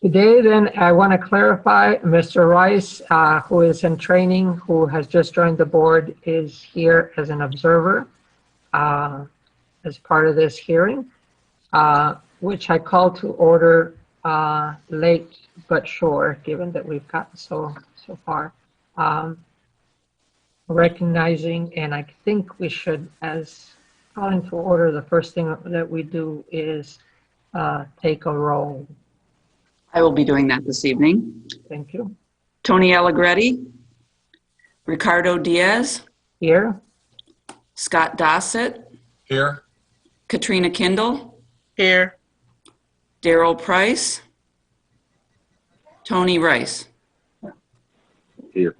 Today, then, I want to clarify, Mr. Rice, who is in training, who has just joined the board, is here as an observer as part of this hearing, which I call to order late but sure, given that we've gotten so far. Recognizing, and I think we should, as calling to order, the first thing that we do is take a roll. I will be doing that this evening. Thank you. Tony Allegretti, Ricardo Diaz, Here. Scott Dossett, Here. Katrina Kindle, Here. Daryl Price, Tony Rice. Here.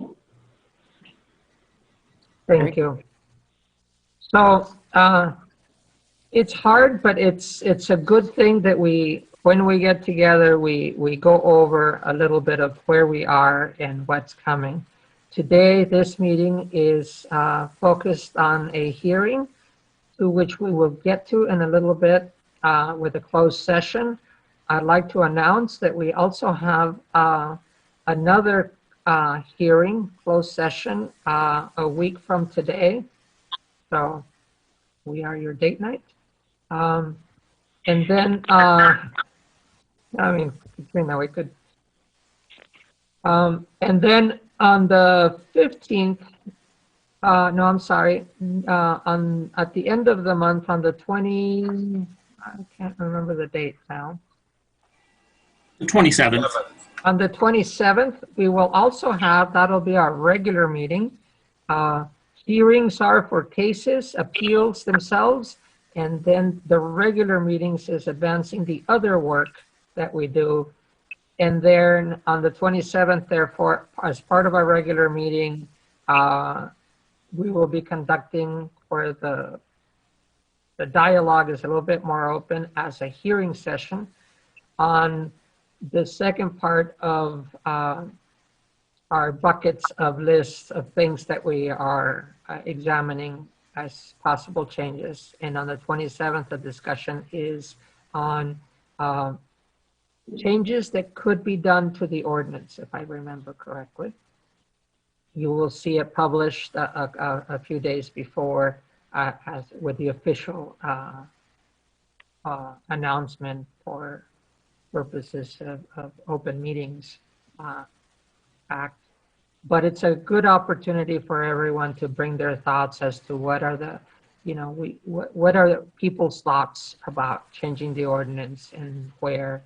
Thank you. So it's hard, but it's a good thing that when we get together, we go over a little bit of where we are and what's coming. Today, this meeting is focused on a hearing to which we will get to in a little bit with a closed session. I'd like to announce that we also have another hearing, closed session, a week from today. So we are your date night. And then, I mean, Katrina, we could. And then on the 15th, no, I'm sorry, at the end of the month, on the 20, I can't remember the date now. The 27th. On the 27th, we will also have, that'll be our regular meeting. Hearings are for cases, appeals themselves, and then the regular meetings is advancing the other work that we do. And then on the 27th, therefore, as part of our regular meeting, we will be conducting, where the dialogue is a little bit more open, as a hearing session on the second part of our buckets of lists of things that we are examining as possible changes. And on the 27th, the discussion is on changes that could be done to the ordinance, if I remember correctly. You will see it published a few days before as with the official announcement for purposes of open meetings act. But it's a good opportunity for everyone to bring their thoughts as to what are the, what are the people's thoughts about changing the ordinance and where,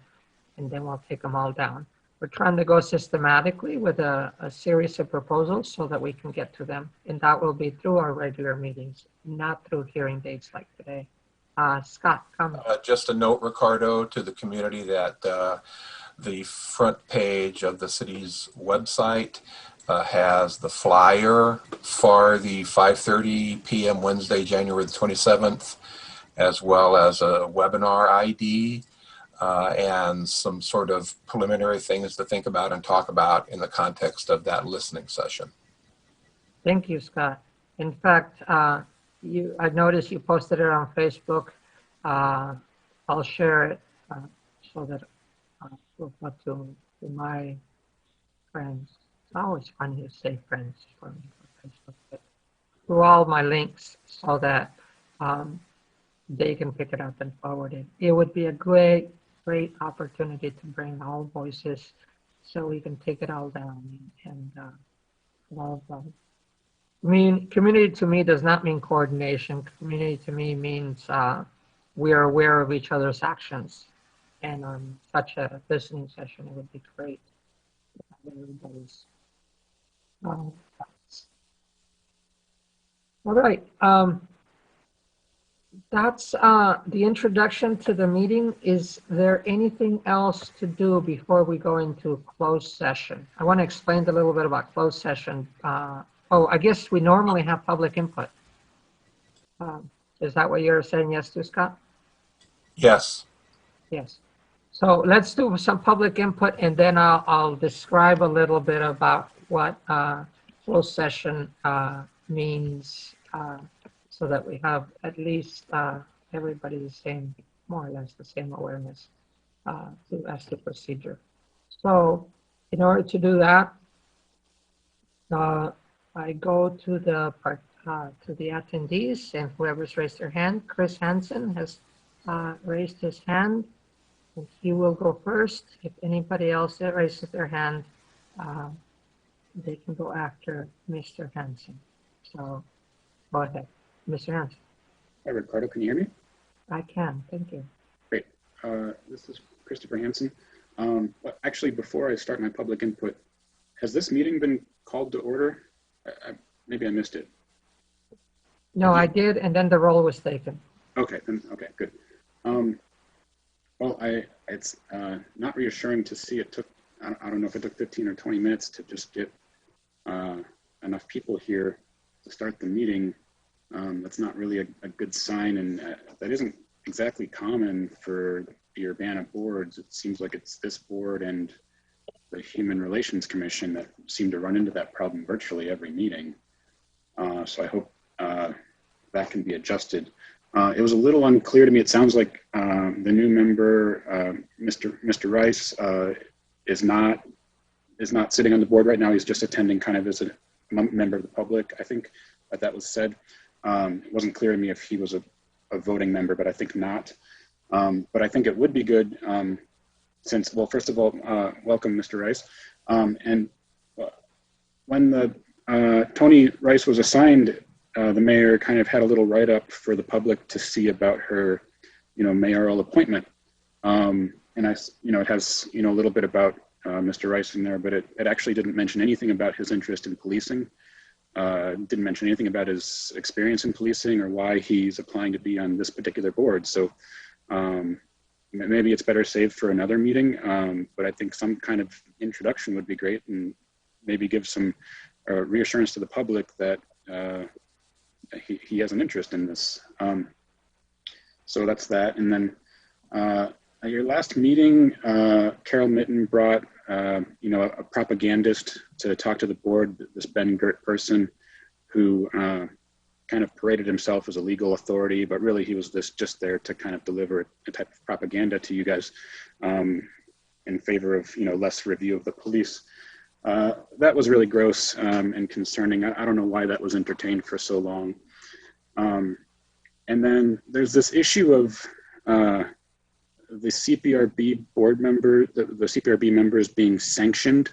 and then we'll take them all down. We're trying to go systematically with a series of proposals so that we can get to them. And that will be through our regular meetings, not through hearing dates like today. Scott, comment. Just a note, Ricardo, to the community that the front page of the city's website has the flyer for the 5:30 p.m. Wednesday, January the 27th, as well as a webinar ID and some sort of preliminary things to think about and talk about in the context of that listening session. Thank you, Scott. In fact, I noticed you posted it on Facebook. I'll share it so that we'll put to my friends. It's always funny to say friends for me for Facebook, but through all my links so that they can pick it up and forward it. It would be a great opportunity to bring all voices so we can take it all down and love them. I mean, community to me does not mean coordination. Community to me means we are aware of each other's actions. And on such a listening session, it would be great to have everybody's thoughts. All right. That's the introduction to the meeting. Is there anything else to do before we go into closed session? I want to explain a little bit about closed session. Oh, I guess we normally have public input. Is that what you're saying yes to, Scott? Yes. Yes. So let's do some public input, and then I'll describe a little bit about what closed session means, so that we have at least everybody the same, more or less the same awareness as the procedure. So in order to do that, I go to the attendees, and whoever's raised their hand. Chris Hansen has raised his hand, and he will go first. If anybody else that raises their hand, they can go after Mr. Hansen. So go ahead, Mr. Hansen. Hi, Ricardo, can you hear me? I can, thank you. Great. This is Christopher Hansen. But actually, before I start my public input, has this meeting been called to order? Maybe I missed it. No, I did, and then the roll was taken. Okay, then, okay, good. Well, it's not reassuring to see it took, I don't know if it took 15 or 20 minutes to just get enough people here to start the meeting. That's not really a good sign, and that isn't exactly common for the Urbana boards. It seems like it's this board and the Human Relations Commission that seem to run into that problem virtually every meeting. So I hope that can be adjusted. It was a little unclear to me. It sounds like the new member, Mr. Rice, is not sitting on the board right now. He's just attending kind of as a member of the public. I think that was said. It wasn't clear to me if he was a voting member, but I think not. But I think it would be good since, well, first of all, welcome, Mr. Rice. And when Tony Rice was assigned, the mayor kind of had a little write-up for the public to see about her, mayoral appointment. And it has, a little bit about Mr. Rice in there, but it actually didn't mention anything about his interest in policing. Didn't mention anything about his experience in policing or why he's applying to be on this particular board. So maybe it's better saved for another meeting, but I think some kind of introduction would be great and maybe give some reassurance to the public that he has an interest in this. So that's that. And then at your last meeting, Carol Mitten brought a propagandist to talk to the board, this Ben Girt person who kind of paraded himself as a legal authority, but really he was just there to kind of deliver a type of propaganda to you guys in favor of less review of the police. That was really gross and concerning. I don't know why that was entertained for so long. And then there's this issue of the CPRB board member, the CPRB members being sanctioned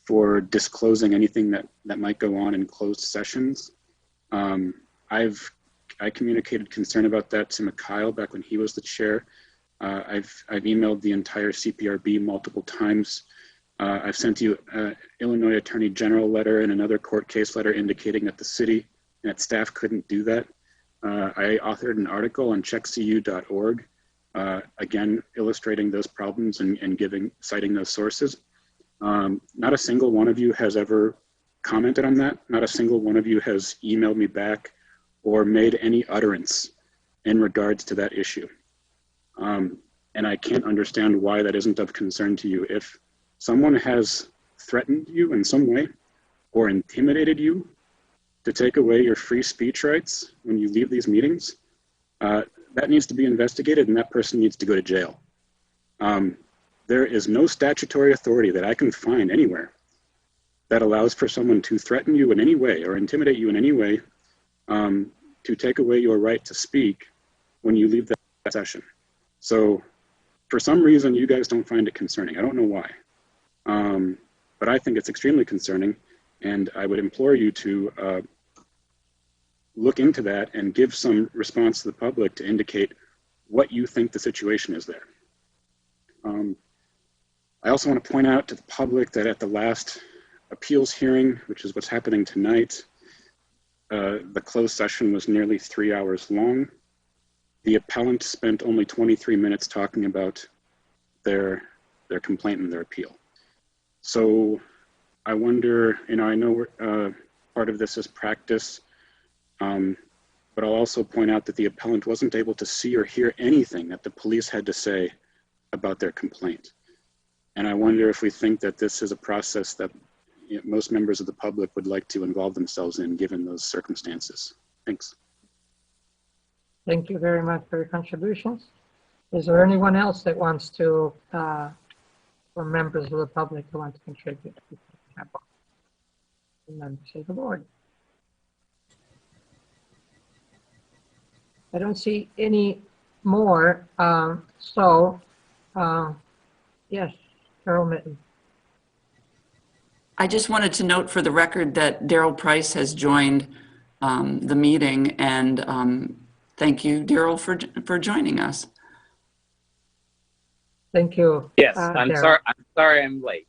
for disclosing anything that might go on in closed sessions. I communicated concern about that to Mikhail back when he was the chair. I've emailed the entire CPRB multiple times. I've sent you an Illinois Attorney General letter and another court case letter indicating that the city and its staff couldn't do that. I authored an article on checkcu.org, again, illustrating those problems and citing those sources. Not a single one of you has ever commented on that. Not a single one of you has emailed me back or made any utterance in regards to that issue. And I can't understand why that isn't of concern to you. If someone has threatened you in some way or intimidated you to take away your free speech rights when you leave these meetings, that needs to be investigated and that person needs to go to jail. There is no statutory authority that I can find anywhere that allows for someone to threaten you in any way or intimidate you in any way to take away your right to speak when you leave that session. So for some reason, you guys don't find it concerning. I don't know why, but I think it's extremely concerning, and I would implore you to look into that and give some response to the public to indicate what you think the situation is there. I also want to point out to the public that at the last appeals hearing, which is what's happening tonight, the closed session was nearly 3 hours long. The appellant spent only 23 minutes talking about their complaint and their appeal. So I wonder, I know part of this is practice, but I'll also point out that the appellant wasn't able to see or hear anything that the police had to say about their complaint. And I wonder if we think that this is a process that most members of the public would like to involve themselves in given those circumstances. Thanks. Thank you very much for your contributions. Is there anyone else that wants to for members of the public who want to contribute. Members of the board. I don't see any more. Yes, Carol Mitten. I just wanted to note for the record that Daryl Price has joined the meeting, and thank you, Daryl, for joining us. Thank you. Yes, Daryl. I'm sorry I'm late.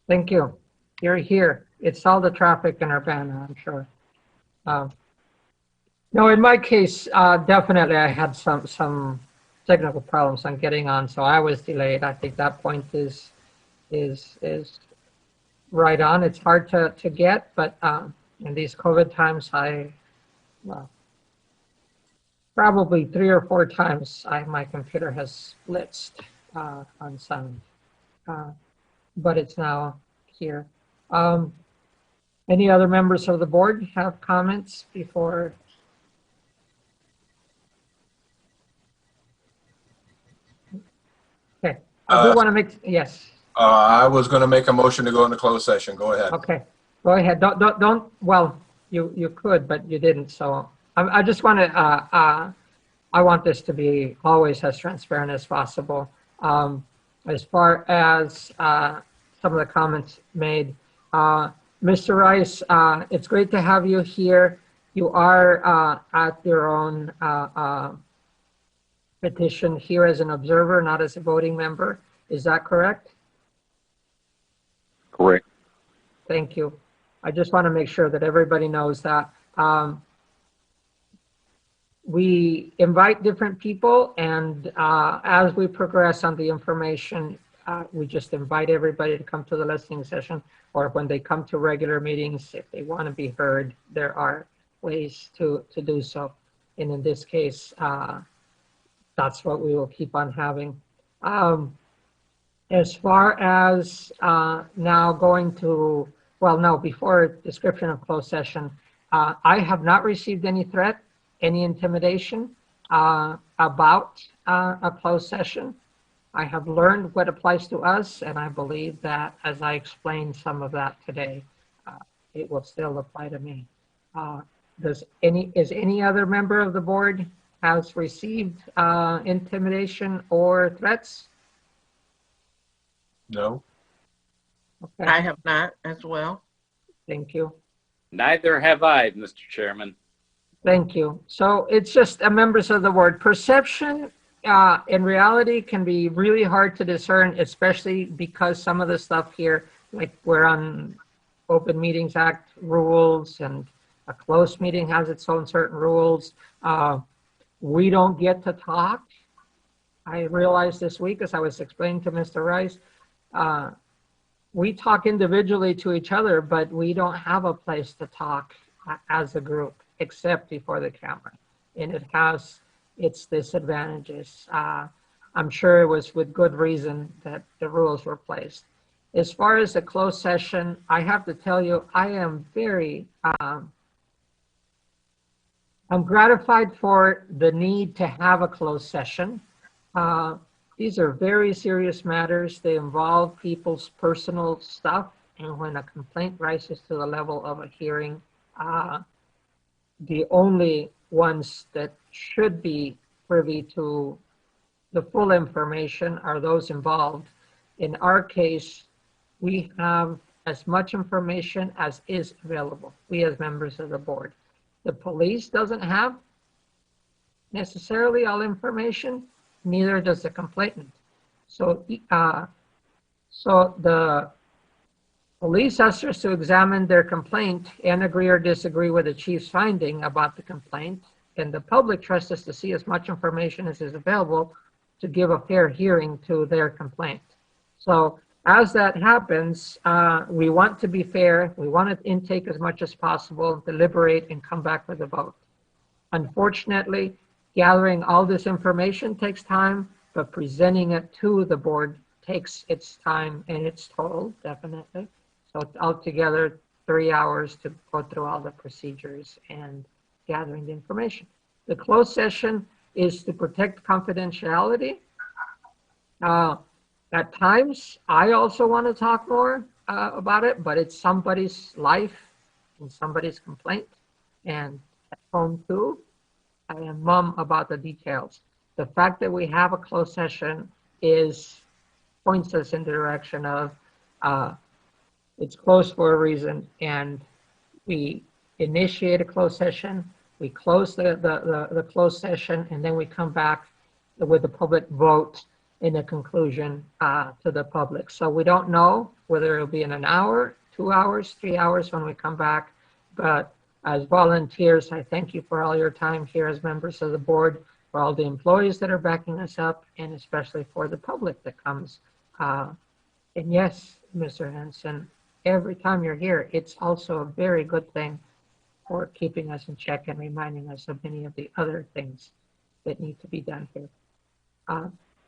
Thank you. You're here. It's all the traffic in Urbana, I'm sure. No, in my case, definitely I had some technical problems on getting on, so I was delayed. I think that point is right on. It's hard to get, but in these COVID times, probably 3 or 4 times my computer has blitzed on sound, but it's now here. Any other members of the board have comments before? Okay, I do want to make, yes. I was going to make a motion to go into closed session. Go ahead. Okay, go ahead. Don't, well, you could, but you didn't. So I just want to, I want this to be always as transparent as possible. As far as some of the comments made, Mr. Rice, it's great to have you here. You are at your own petition here as an observer, not as a voting member. Is that correct? Correct. Thank you. I just want to make sure that everybody knows that. We invite different people, and as we progress on the information, we just invite everybody to come to the listening session, or when they come to regular meetings, if they want to be heard, there are ways to do so. And in this case, that's what we will keep on having. As far as now going to, well, no, before description of closed session, I have not received any threat, any intimidation about a closed session. I have learned what applies to us, and I believe that as I explained some of that today, it will still apply to me. Is any other member of the board has received intimidation or threats? No. Okay, I have not as well. thank you. Neither have I, Mr. Chairman. Thank you. So it's just members of the board. Perception in reality can be really hard to discern, especially because some of the stuff here, like we're on Open Meetings Act rules, and a closed meeting has its own certain rules. We don't get to talk. I realized this week, as I was explaining to Mr. Rice, we talk individually to each other, but we don't have a place to talk as a group, except before the camera. And it has its disadvantages. I'm sure it was with good reason that the rules were placed. As far as the closed session, I have to tell you, I am very, I'm gratified for the need to have a closed session. These are very serious matters. They involve people's personal stuff. And when a complaint rises to the level of a hearing, the only ones that should be privy to the full information are those involved. In our case, we have as much information as is available, we as members of the board. The police doesn't have necessarily all information, neither does the complainant. So, so the police has just to examine their complaint and agree or disagree with the chief's finding about the complaint, and the public trusts us to see as much information as is available to give a fair hearing to their complaint. So as that happens, we want to be fair. We want to intake as much as possible, deliberate, and come back with a vote. Unfortunately, gathering all this information takes time, but presenting it to the board takes its time and its toll, definitely. So altogether, 3 hours to go through all the procedures and gathering the information. The closed session is to protect confidentiality. At times, I also want to talk more about it, but it's somebody's life and somebody's complaint. And at home too, I am mum about the details. The fact that we have a closed session points us in the direction of it's closed for a reason, and we initiate a closed session, we close the closed session, and then we come back with the public vote in a conclusion to the public. So we don't know whether it'll be in an hour, 2 hours, 3 hours when we come back. But as volunteers, I thank you for all your time here as members of the board, for all the employees that are backing us up, and especially for the public that comes. And yes, Mr. Hanson, every time you're here, it's also a very good thing for keeping us in check and reminding us of many of the other things that need to be done here.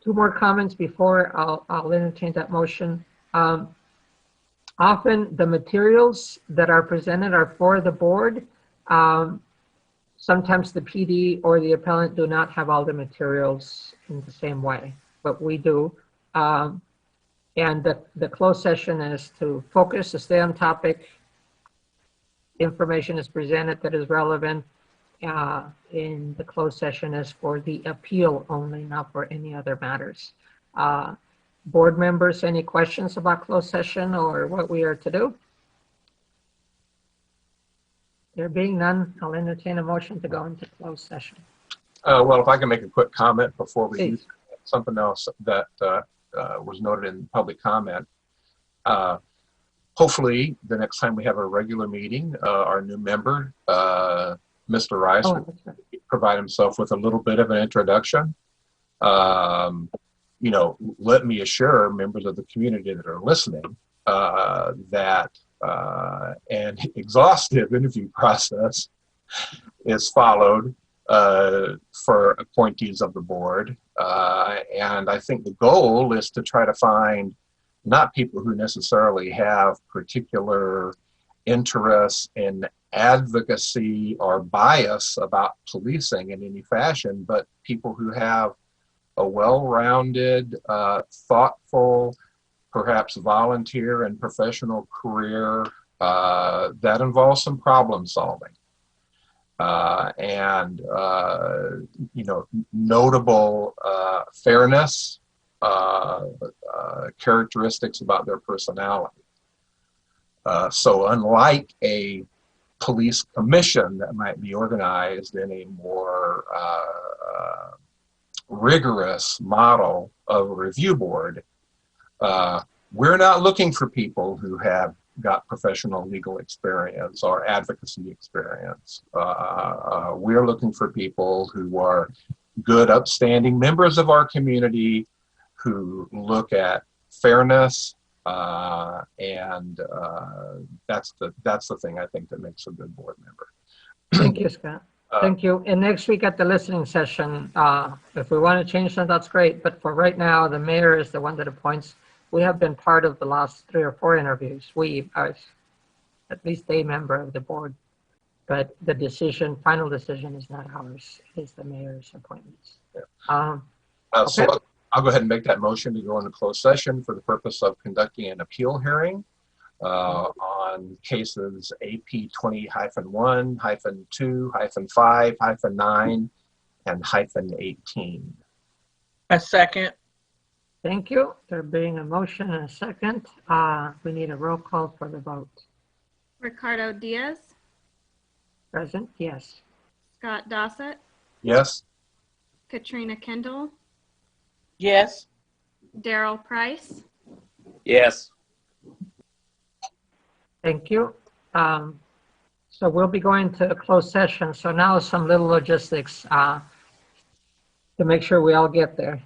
2 more comments before I'll entertain that motion. Often the materials that are presented are for the board. Sometimes the PD or the appellant do not have all the materials in the same way, but we do. And the closed session is to focus, to stay on topic. Information is presented that is relevant. In the closed session is for the appeal only, not for any other matters. Board members, any questions about closed session or what we are to do? There being none, I'll entertain a motion to go into closed session. Well, if I can make a quick comment before we do Please. something else that was noted in public comment. Hopefully, the next time we have a regular meeting, our new member, Mr. Rice, Oh, will that's right. provide himself with a little bit of an introduction. You know, let me assure members of the community that are listening that an exhaustive interview process is followed for appointees of the board. And I think the goal is to try to find not people who necessarily have particular interests in advocacy or bias about policing in any fashion, but people who have a well-rounded, thoughtful, perhaps volunteer and professional career that involves some problem solving. And you know, notable fairness, characteristics about their personality. So unlike a police commission that might be organized in a more rigorous model of a review board, we're not looking for people who have got professional legal experience or advocacy experience. We're looking for people who are good, upstanding members of our community who look at fairness, and that's the thing I think that makes a good board member. Thank you, Scott. Thank you. And next week at the listening session, if we want to change that, that's great. But for right now, the mayor is the one that appoints. We have been part of the last 3 or 4 interviews. We are at least a member of the board, but the decision, final decision is not ours. It is the mayor's appointments. So Okay. I'll go ahead and make that motion to go into closed session for the purpose of conducting an appeal hearing on cases AP 20-1, -2, -5, -9, and -18. A second. Thank you. There being a motion and a second, we need a roll call for the vote. Ricardo Diaz, Present? Yes. Scott Dossett, Yes? Katrina Kendall, Yes. Daryl Price, Yes. Thank you. So we'll be going to a closed session. So now some little logistics to make sure we all get there.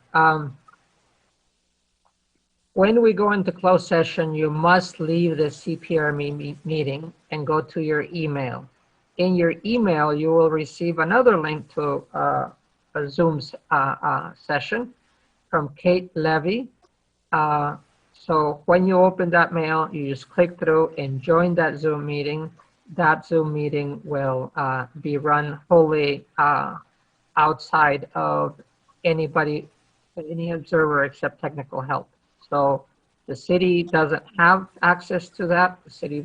When we go into closed session, you must leave the CPRM meeting and go to your email. In your email, you will receive another link to a Zoom session from Kate Levy. So when you open that mail, you just click through and join that Zoom meeting. That Zoom meeting will be run wholly outside of anybody, any observer except technical help. So the city doesn't have access to that, the city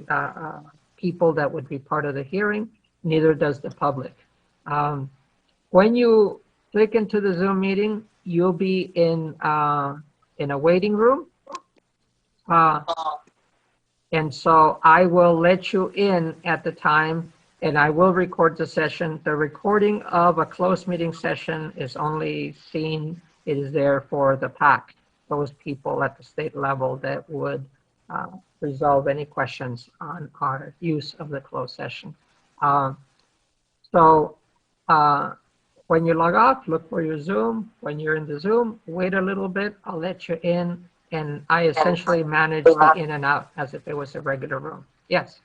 people that would be part of the hearing, neither does the public. When you click into the Zoom meeting, you'll be in a waiting room. And so I will let you in at the time, and I will record the session. The recording of a closed meeting session is only seen, it is there for the PAC, those people at the state level that would resolve any questions on our use of the closed session. So when you log off, look for your Zoom. When you're in the Zoom, wait a little bit, I'll let you in. And I essentially manage the in and out as if it was a regular room. Yes.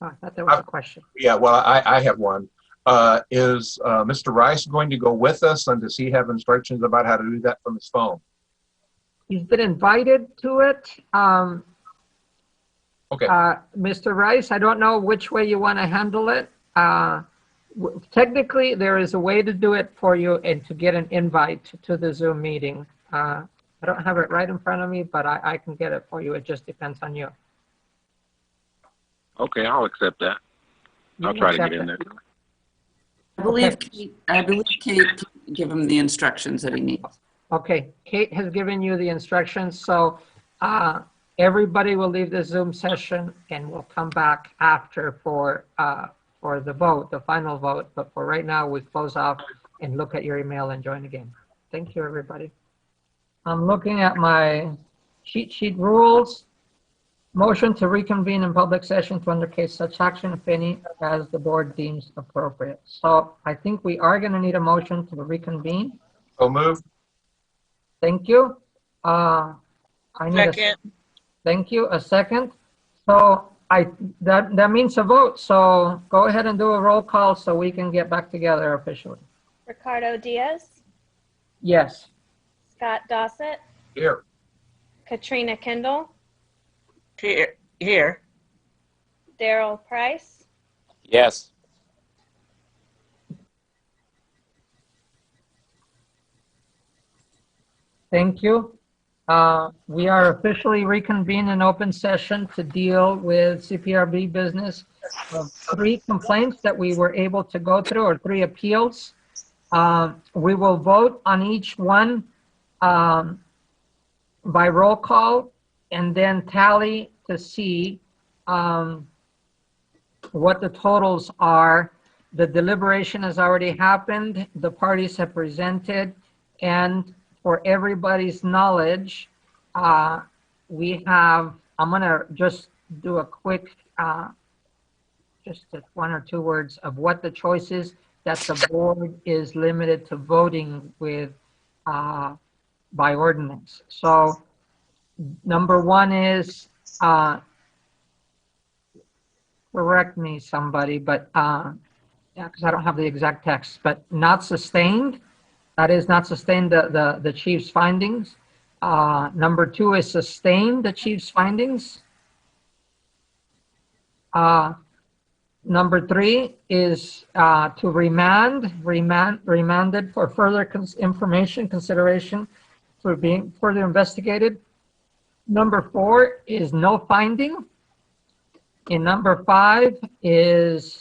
Oh, I thought there was a question. Yeah, well, I have one. Is Mr. Rice going to go with us, and does he have instructions about how to do that from his phone? He's been invited to it. Okay. Mr. Rice, I don't know which way you want to handle it. Technically, there is a way to do it for you and to get an invite to the Zoom meeting. I don't have it right in front of me, but I can get it for you. It just depends on you. Okay, I'll accept that. You I'll can try to accept get in it. there. I believe Kate can give him the instructions that he needs. Okay, Kate has given you the instructions, so everybody will leave the Zoom session and we'll come back after for the vote, the final vote. But for right now, we close off and look at your email and join again. Thank you, everybody. I'm looking at my cheat sheet rules. Motion to reconvene in public session to undertake such action, if any, as the board deems appropriate. So I think we are going to need a motion to reconvene. So moved. Thank you. I need Second. thank you. A second. So that means a vote. So go ahead and do a roll call so we can get back together officially. Ricardo Diaz, Yes. Scott Dossett, Here. Katrina Kendall, Here. Daryl Price, Yes. Thank you. We are officially reconvened in open session to deal with CPRB business of 3 complaints that we were able to go through, or 3 appeals. We will vote on each one by roll call and then tally to see what the totals are. The deliberation has already happened. The parties have presented, and for everybody's knowledge, we have, I'm going to just do a quick, just 1 or 2 words of what the choice is, that the board is limited to voting with by ordinance. So number 1 is, correct me somebody, but, yeah, because I don't have the exact text, but not sustained. That is not sustain the chief's findings. Number 2 is sustain the chief's findings. Number 3 is to remanded for further information consideration for being further investigated. Number 4 is no finding. And number 5 is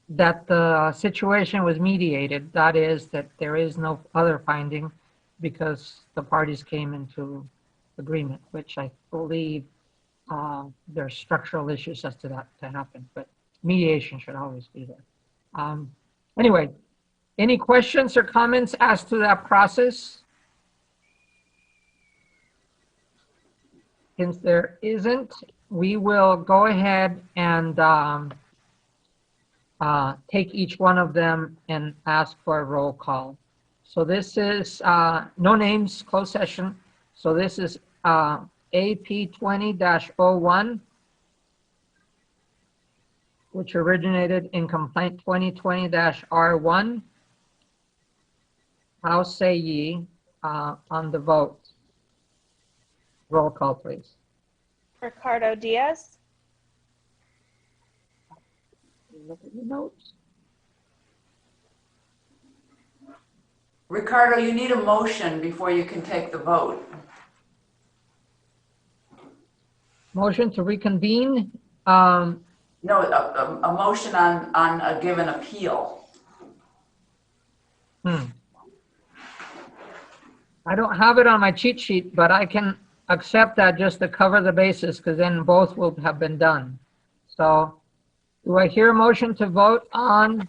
that the situation was mediated. That is, that there is no other finding because the parties came into agreement, which I believe there's structural issues as to that to happen, but mediation should always be there. Anyway, any questions or comments as to that process? Since there isn't, we will go ahead and take each one of them and ask for a roll call. So this is no names, closed session. So this is AP 20-01, which originated in complaint 2020-R1. How say ye on the vote? Roll call, please. Ricardo Diaz, Look at your notes. Ricardo, you need a motion before you can take the vote. Motion to reconvene. No, a motion on a given appeal. I don't have it on my cheat sheet, but I can accept that just to cover the bases, because then both will have been done. So do I hear a motion to vote on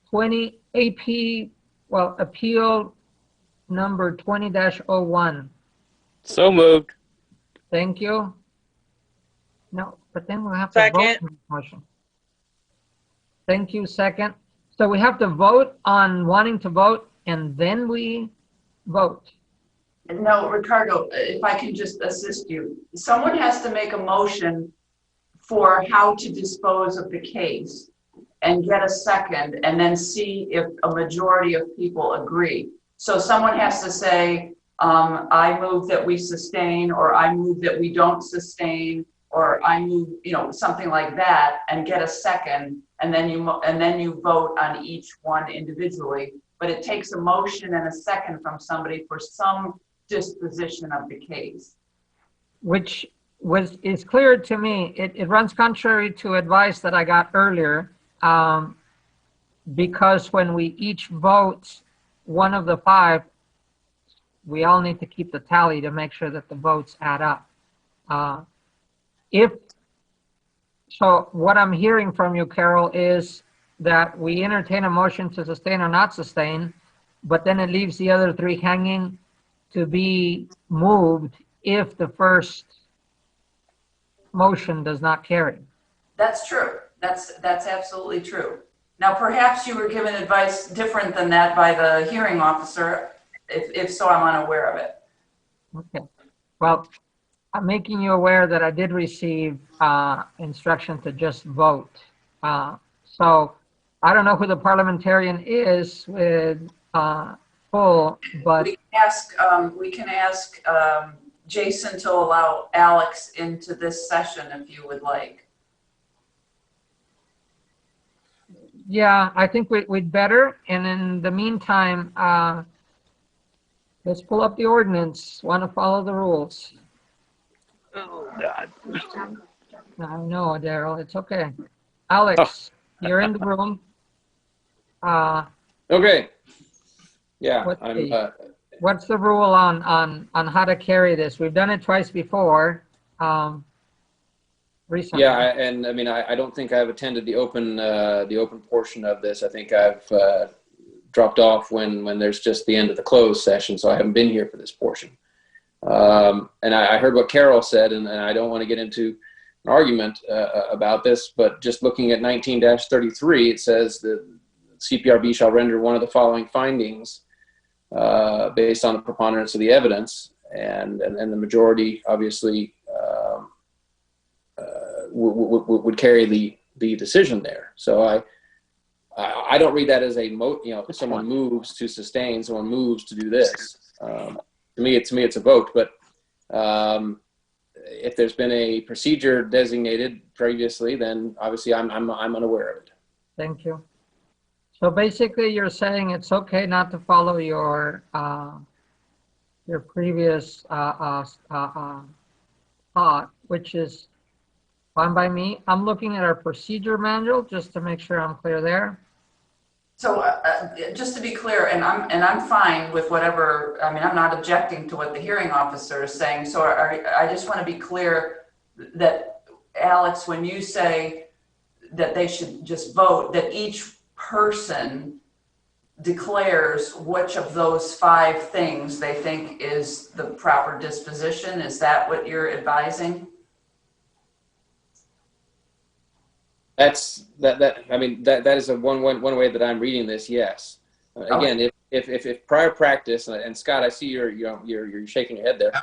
20 AP, well, appeal number 20-01? So moved. Thank you. No, but then we'll have to vote Second. on the motion. Thank you, second. So we have to vote on wanting to vote, and then we vote. No, Ricardo, if I can just assist you, someone has to make a motion for how to dispose of the case and get a second, and then see if a majority of people agree. So someone has to say, I move that we sustain, or I move that we don't sustain, or I move, something like that, and get a second, and then you vote on each one individually. But it takes a motion and a second from somebody for some disposition of the case. Which is clear to me. It runs contrary to advice that I got earlier, because when we each vote one of the five, we all need to keep the tally to make sure that the votes add up. So what I'm hearing from you, Carol, is that we entertain a motion to sustain or not sustain, but then it leaves the other three hanging to be moved if the first motion does not carry. That's true. That's absolutely true. Now, perhaps you were given advice different than that by the hearing officer. If so, I'm unaware of it. Okay. Well, I'm making you aware that I did receive instruction to just vote. So I don't know who the parliamentarian is with full, but We can ask Jason to allow Alex into this session if you would like. yeah, I think we'd better. And in the meantime, let's pull up the ordinance. Want to follow the rules. Oh, God. I know, Daryl, it's okay. Alex, you're in the room. Okay. Yeah, What's I'm. What's the rule on how to carry this? We've done it twice before. Recently. Yeah, and I mean, I don't think I've attended the open portion of this. I think I've dropped off when there's just the end of the closed session, so I haven't been here for this portion. And I heard what Carol said, and I don't want to get into an argument about this, but just looking at 19-33, it says that CPRB shall render one of the following findings based on the preponderance of the evidence, and the majority obviously would carry the decision there. So I don't read that as someone moves to sustain, someone moves to do this. To me, it's a vote. But if there's been a procedure designated previously, then obviously I'm unaware of it. Thank you. So basically, you're saying it's okay not to follow your previous thought, which is fine by me. I'm looking at our procedure manual just to make sure I'm clear there. So just to be clear, and I'm fine with whatever. I mean, I'm not objecting to what the hearing officer is saying. So I just want to be clear that, Alex, when you say that they should just vote, that each person declares which of those five things they think is the proper disposition. Is that what you're advising? That's that. I mean, that is one way that I'm reading this. Yes. Again, if prior practice, and Scott, I see you're shaking your head there.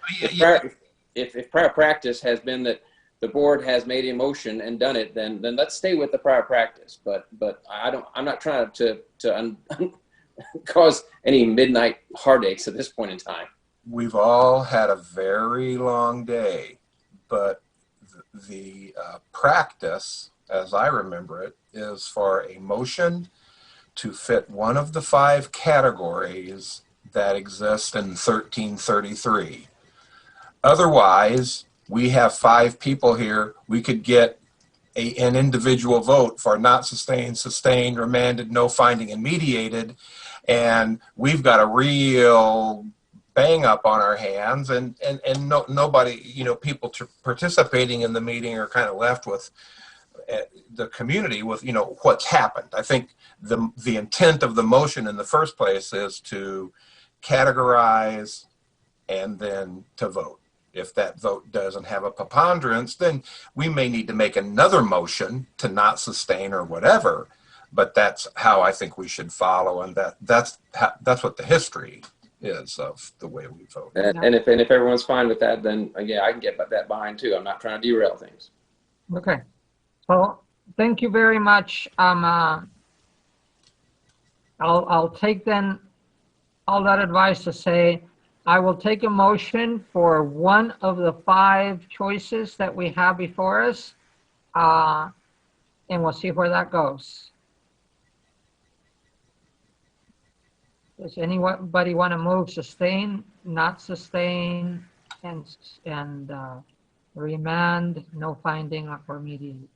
If prior practice has been that the board has made a motion and done it, then let's stay with the prior practice. But I'm not trying to cause any midnight heartaches at this point in time. We've all had a very long day, but the practice, as I remember it, is for a motion to fit one of the 5 categories that exist in 1333. Otherwise, we have 5 people here. We could get an individual vote for not sustained, sustained, remanded, no finding, and mediated. And we've got a real bang up on our hands, and nobody, people participating in the meeting are kind of left with the community with, what's happened. I think the intent of the motion in the first place is to categorize and then to vote. If that vote doesn't have a preponderance, then we may need to make another motion to not sustain or whatever. But that's how I think we should follow, and that's what the history is of the way we vote. And if everyone's fine with that, then yeah, I can get that behind too. I'm not trying to derail things. Okay. So thank you very much. I'll take then all that advice to say, I will take a motion for one of the 5 choices that we have before us, and we'll see where that goes. Does anybody want to move sustain, not sustain, and remand, no finding, or mediate?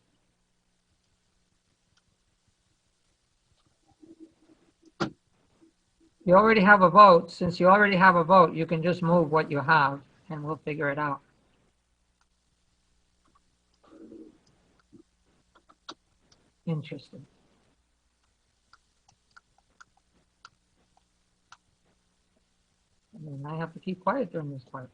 You already have a vote. Since you already have a vote, you can just move what you have, and we'll figure it out. Interesting. And I have to keep quiet during this part.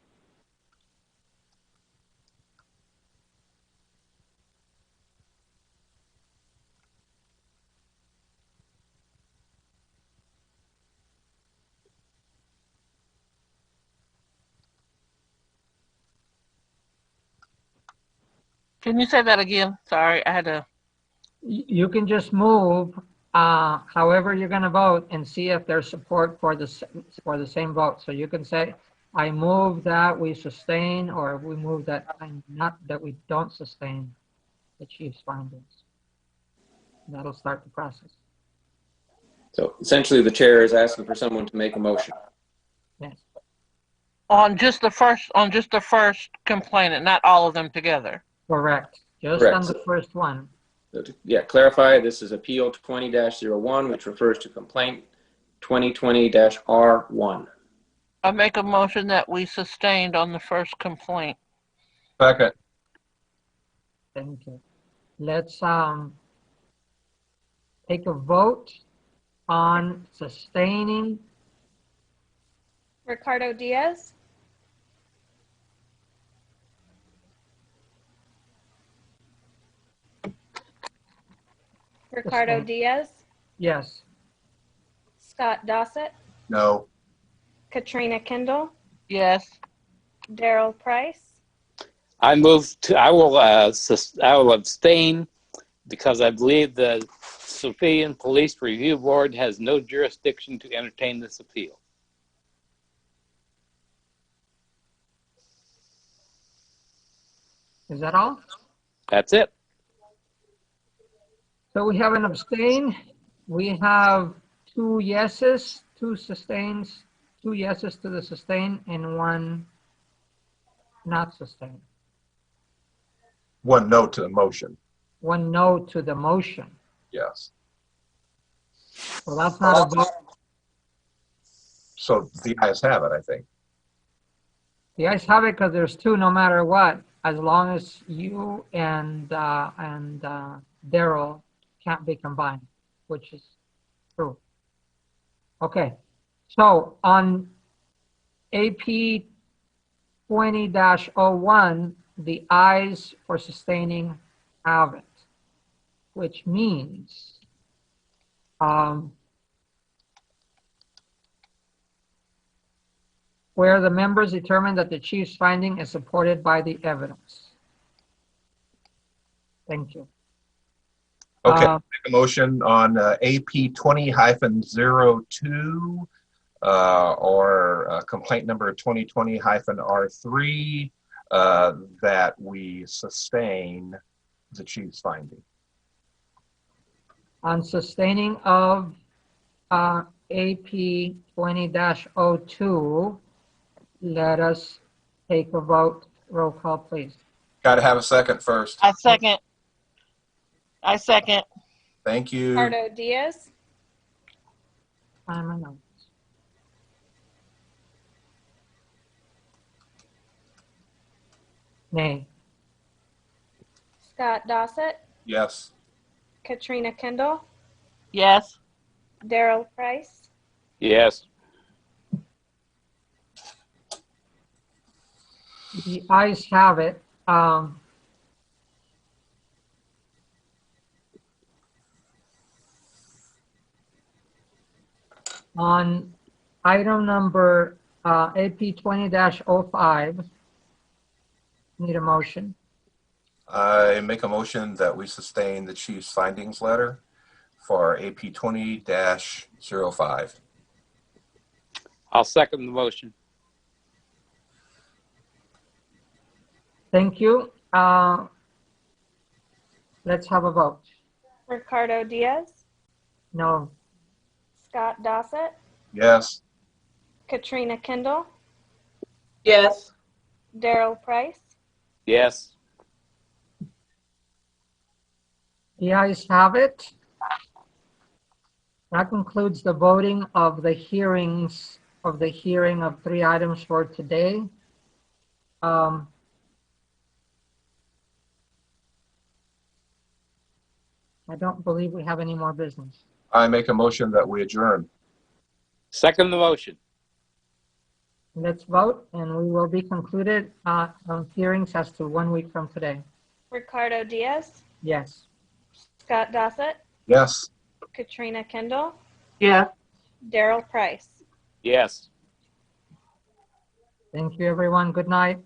Can you say that again? Sorry, I had to. You can just move however you're going to vote and see if there's support for the same vote. So you can say, I move that we sustain, or we move that we don't sustain the chief's findings. That'll start the process. So essentially, the chair is asking for someone to make a motion. Yes. On just the first complainant, not all of them together. Correct. Just Correct. on the first one. So to clarify, this is Appeal 20-01, which refers to complaint 2020-R1. I make a motion that we sustained on the first complaint. Second. Thank you. Let's take a vote on sustaining. Ricardo Diaz, Ricardo Sustain. Diaz, Yes. Scott Dossett, No. Katrina Kendall, Yes. Daryl Price, I will abstain because I believe the Civilian Police Review Board has no jurisdiction to entertain this appeal. Is that all? That's it. So we have an abstain. We have 2 yeses, 2 sustains, 2 yeses to the sustain, and 1 not sustain. 1 no to the motion. 1 no to the motion. Yes. So that's not a vote. So the ayes have it, I think. The ayes have it because there's 2 no matter what, as long as you and Daryl can't be combined, which is true. Okay, so on AP 20-01, the ayes for sustaining have it, which means where the members determine that the chief's finding is supported by the evidence. Thank you. Okay, make a motion on AP 20-02 or complaint number 2020-R3 that we sustain the chief's finding. On sustaining of AP 20-02, let us take a vote. Roll call, please. Got to have a second first. I second. I second. Thank you. Ricardo Diaz, Time and notes. Nay. Scott Dossett, Yes. Katrina Kendall, Yes. Daryl Price, Yes. The ayes have it. On item number AP 20-05, need a motion. I make a motion that we sustain the chief's findings letter for AP 20-05. I'll second the motion. Thank you. Let's have a vote. Ricardo Diaz, No. Scott Dossett, Yes. Katrina Kendall, Yes. Daryl Price, Yes. The ayes have it. That concludes the voting of the hearings of the hearing of 3 items for today. I don't believe we have any more business. I make a motion that we adjourn. Second the motion. Let's vote, and we will be concluded on hearings as to 1 week from today. Ricardo Diaz, Yes. Scott Dossett, Yes. Katrina Kendall, Yes. Daryl Price. Yes. Thank you, everyone. Good night.